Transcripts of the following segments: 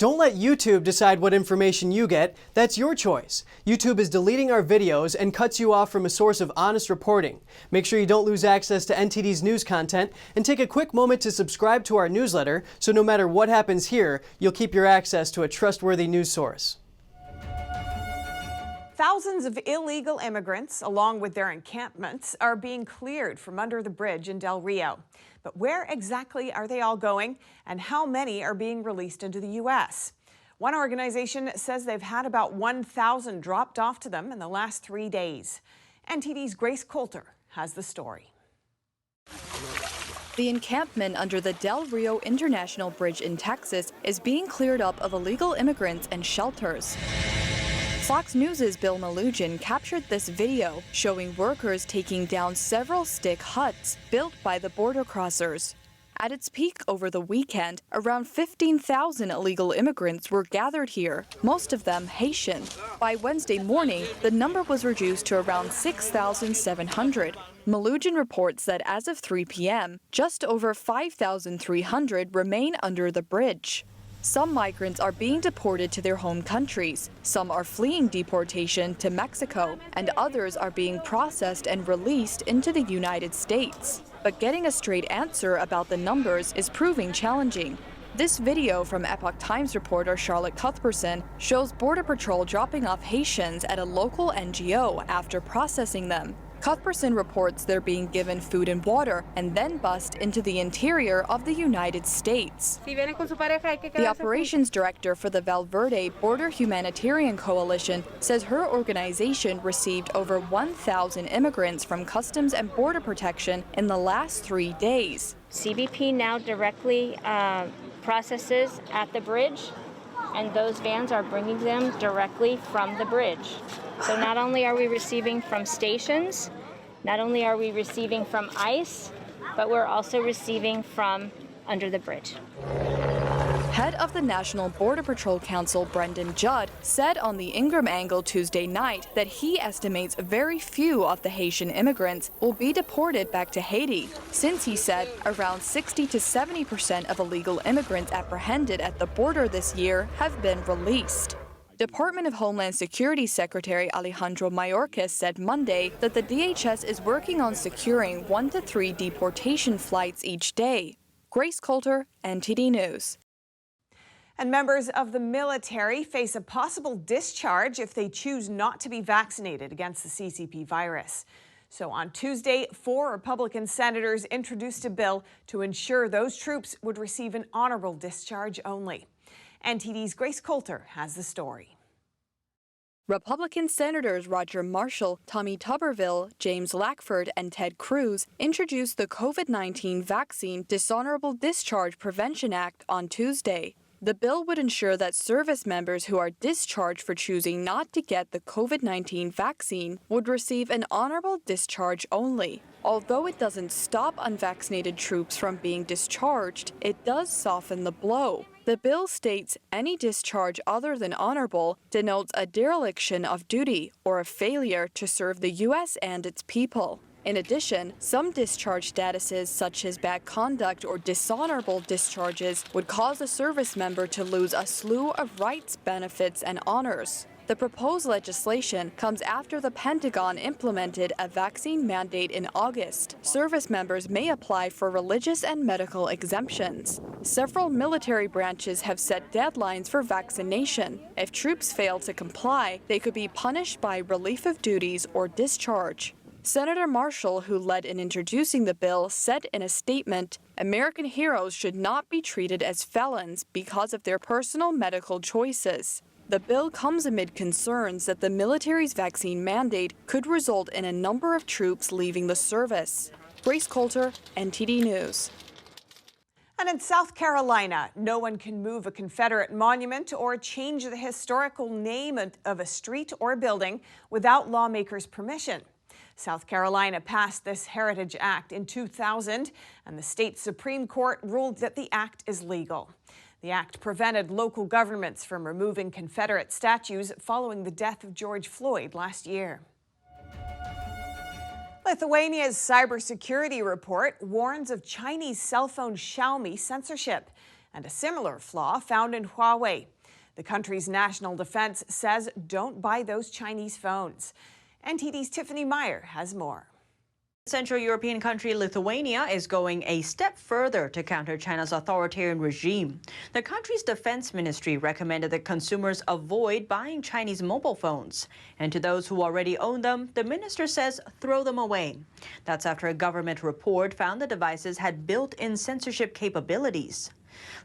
Don't let YouTube decide what information you get. That's your choice. YouTube is deleting our videos and cuts you off from a source of honest reporting. Make sure you don't lose access to NTD's news content, and take a quick moment to subscribe to our newsletter so no matter what happens here, you'll keep your access to a trustworthy news source. Thousands of illegal immigrants, along with their encampments, are being cleared from under the bridge in Del Rio. But where exactly are they all going, and how many are being released into the U.S.? One organization says they've had about 1,000 dropped off to them in the last 3 days. NTD's Grace Coulter has the story. The encampment under the Del Rio International Bridge in Texas is being cleared up of illegal immigrants and shelters. Fox News' Bill Melugin captured this video showing workers taking down several stick huts built by the border crossers. At its peak over the weekend, around 15,000 illegal immigrants were gathered here, most of them Haitian. By Wednesday morning, the number was reduced to around 6,700. Melugin reports that as of 3 p.m., just over 5,300 remain under the bridge. Some migrants are being deported to their home countries, some are fleeing deportation to Mexico, and others are being processed and released into the United States. But getting a straight answer about the numbers is proving challenging. This video from Epoch Times reporter Charlotte Cuthbertson shows Border Patrol dropping off Haitians at a local NGO after processing them. Cuthbertson reports they're being given food and water and then bussed into the interior of the United States. The operations director for the Valverde Border Humanitarian Coalition says her organization received over 1,000 immigrants from Customs and Border Protection in the last 3 days. CBP now directly processes at the bridge, and those vans are bringing them directly from the bridge. So not only are we receiving from stations, not only are we receiving from ICE, but we're also receiving from under the bridge. Head of the National Border Patrol Council, Brendan Judd, said on the Ingram Angle Tuesday night that he estimates very few of the Haitian immigrants will be deported back to Haiti, since he said around 60 to 70% of illegal immigrants apprehended at the border this year have been released. Department of Homeland Security Secretary Alejandro Mayorkas said Monday that the DHS is working on securing 1 to 3 deportation flights each day. Grace Coulter, NTD News. And members of the military face a possible discharge if they choose not to be vaccinated against the CCP virus. So on Tuesday, 4 Republican senators introduced a bill to ensure those troops would receive an honorable discharge only. NTD's Grace Coulter has the story. Republican Senators Roger Marshall, Tommy Tuberville, James Lackford, and Ted Cruz introduced the COVID-19 Vaccine Dishonorable Discharge Prevention Act on Tuesday. The bill would ensure that service members who are discharged for choosing not to get the COVID-19 vaccine would receive an honorable discharge only. Although it doesn't stop unvaccinated troops from being discharged, it does soften the blow. The bill states any discharge other than honorable denotes a dereliction of duty or a failure to serve the U.S. and its people. In addition, some discharge statuses such as bad conduct or dishonorable discharges would cause a service member to lose a slew of rights, benefits, and honors. The proposed legislation comes after the Pentagon implemented a vaccine mandate in August. Service members may apply for religious and medical exemptions. Several military branches have set deadlines for vaccination. If troops fail to comply, they could be punished by relief of duties or discharge. Senator Marshall, who led in introducing the bill, said in a statement, "American heroes should not be treated as felons because of their personal medical choices." The bill comes amid concerns that the military's vaccine mandate could result in a number of troops leaving the service. Grace Coulter, NTD News. And in South Carolina, no one can move a Confederate monument or change the historical name of a street or building without lawmakers' permission. South Carolina passed this Heritage Act in 2000, and the state Supreme Court ruled that the act is legal. The act prevented local governments from removing Confederate statues following the death of George Floyd last year. Lithuania's cybersecurity report warns of Chinese cell phone Xiaomi censorship. and a similar flaw found in Huawei. The country's national defense says don't buy those Chinese phones. NTD's Tiffany Meyer has more. Central European country Lithuania is going a step further to counter China's authoritarian regime. The country's defense ministry recommended that consumers avoid buying Chinese mobile phones. And to those who already own them, the minister says throw them away. That's after a government report found the devices had built-in censorship capabilities.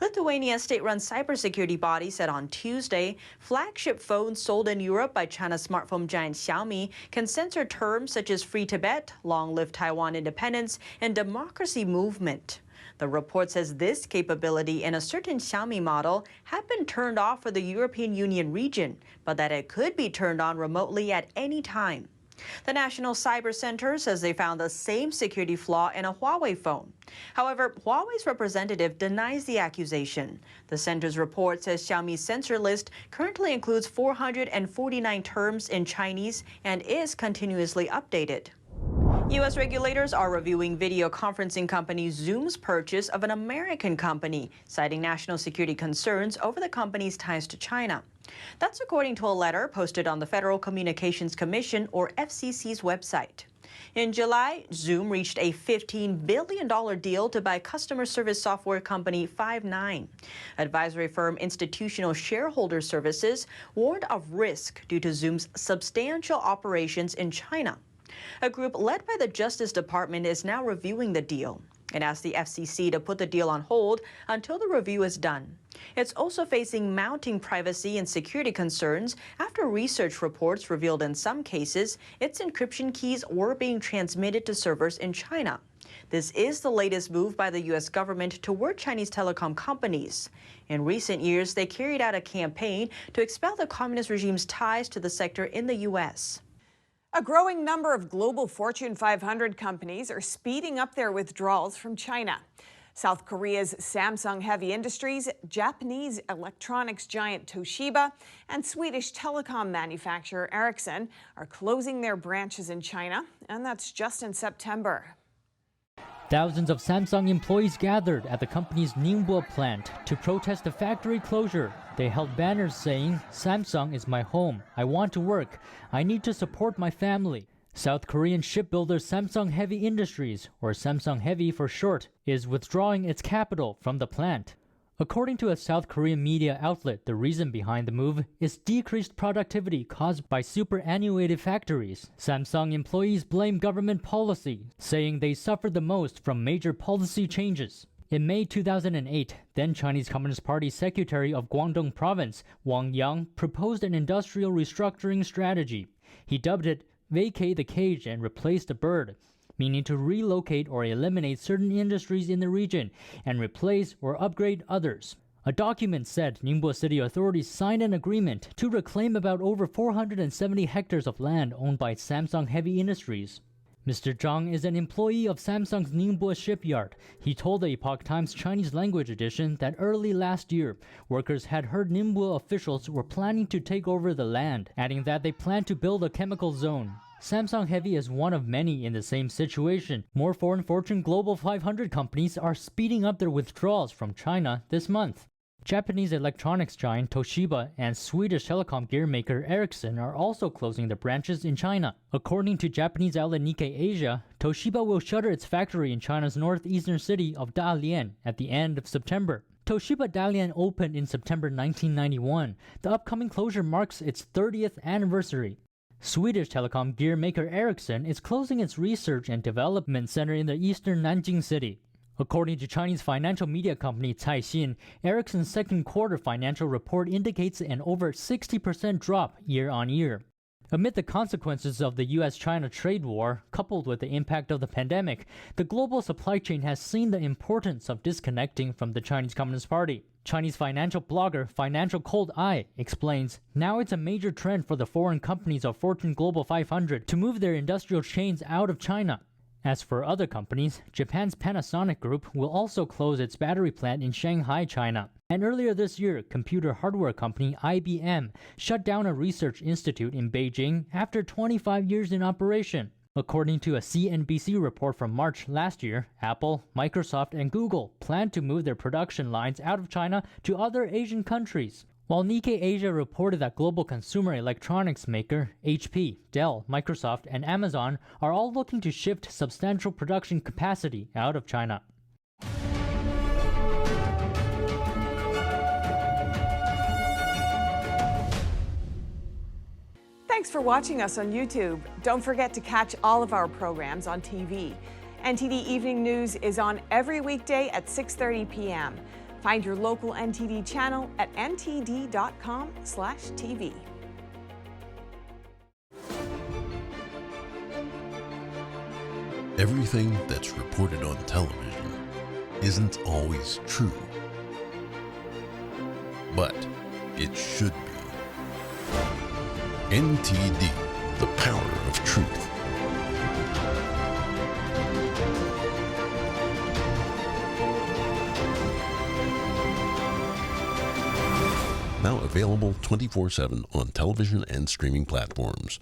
Lithuania's state-run cybersecurity body said on Tuesday, flagship phones sold in Europe by China's smartphone giant Xiaomi can censor terms such as Free Tibet, Long Live Taiwan Independence, and Democracy Movement. The report says this capability in a certain Xiaomi model had been turned off for the European Union region, but that it could be turned on remotely at any time. The National Cyber Center says they found the same security flaw in a Huawei phone. However, Huawei's representative denies the accusation. The center's report says Xiaomi's censor list currently includes 449 terms in Chinese and is continuously updated. U.S. regulators are reviewing video conferencing company Zoom's purchase of an American company, citing national security concerns over the company's ties to China. That's according to a letter posted on the Federal Communications Commission, or FCC's website. In July, Zoom reached a $15 billion deal to buy customer service software company Five9. Advisory firm Institutional Shareholder Services warned of risk due to Zoom's substantial operations in China. A group led by the Justice Department is now reviewing the deal and asked the FCC to put the deal on hold until the review is done. It's also facing mounting privacy and security concerns after research reports revealed in some cases its encryption keys were being transmitted to servers in China. This is the latest move by the U.S. government toward Chinese telecom companies. In recent years, they carried out a campaign to expel the communist regime's ties to the sector in the U.S. A growing number of global Fortune 500 companies are speeding up their withdrawals from China. South Korea's Samsung Heavy Industries, Japanese electronics giant Toshiba, and Swedish telecom manufacturer Ericsson are closing their branches in China, and that's just in September. Thousands of Samsung employees gathered at the company's Ningbo plant to protest the factory closure. They held banners saying, "Samsung is my home. I want to work. I need to support my family." South Korean shipbuilder Samsung Heavy Industries, or Samsung Heavy for short, is withdrawing its capital from the plant. According to a South Korean media outlet, the reason behind the move is decreased productivity caused by superannuated factories. Samsung employees blame government policy, saying they suffered the most from major policy changes. In May 2008, then Chinese Communist Party Secretary of Guangdong Province, Wang Yang, proposed an industrial restructuring strategy. He dubbed it "Vacate the Cage and Replace the Bird," meaning to relocate or eliminate certain industries in the region and replace or upgrade others. A document said Ningbo city authorities signed an agreement to reclaim about over 470 hectares of land owned by Samsung Heavy Industries. Mr. Zhang is an employee of Samsung's Ningbo shipyard. He told the Epoch Times Chinese language edition that early last year, workers had heard Ningbo officials were planning to take over the land, adding that they plan to build a chemical zone. Samsung Heavy is one of many in the same situation. More foreign Fortune Global 500 companies are speeding up their withdrawals from China this month. Japanese electronics giant Toshiba and Swedish telecom gear maker Ericsson are also closing their branches in China. According to Japanese outlet Nikkei Asia, Toshiba will shutter its factory in China's northeastern city of Dalian at the end of September. Toshiba Dalian opened in September 1991. The upcoming closure marks its 30th anniversary. Swedish telecom gear maker Ericsson is closing its research and development center in the eastern Nanjing city. According to Chinese financial media company Caixin, Ericsson's second quarter financial report indicates an over 60% drop year-on-year. Amid the consequences of the US-China trade war, coupled with the impact of the pandemic, the global supply chain has seen the importance of disconnecting from the Chinese Communist Party. Chinese financial blogger Financial Cold Eye explains, now it's a major trend for the foreign companies of Fortune Global 500 to move their industrial chains out of China. As for other companies, Japan's Panasonic Group will also close its battery plant in Shanghai, China. And earlier this year, computer hardware company IBM shut down a research institute in Beijing after 25 years in operation. According to a CNBC report from March last year, Apple, Microsoft, and Google plan to move their production lines out of China to other Asian countries. While Nikkei Asia reported that global consumer electronics maker HP, Dell, Microsoft, and Amazon are all looking to shift substantial production capacity out of China. Thanks for watching us on YouTube. Don't forget to catch all of our programs on TV. NTD Evening News is on every weekday at 6:30 p.m. Find your local NTD channel at ntd.com/TV. Everything that's reported on television isn't always true, but it should be. NTD, the power of truth. Now available 24/7 on television and streaming platforms.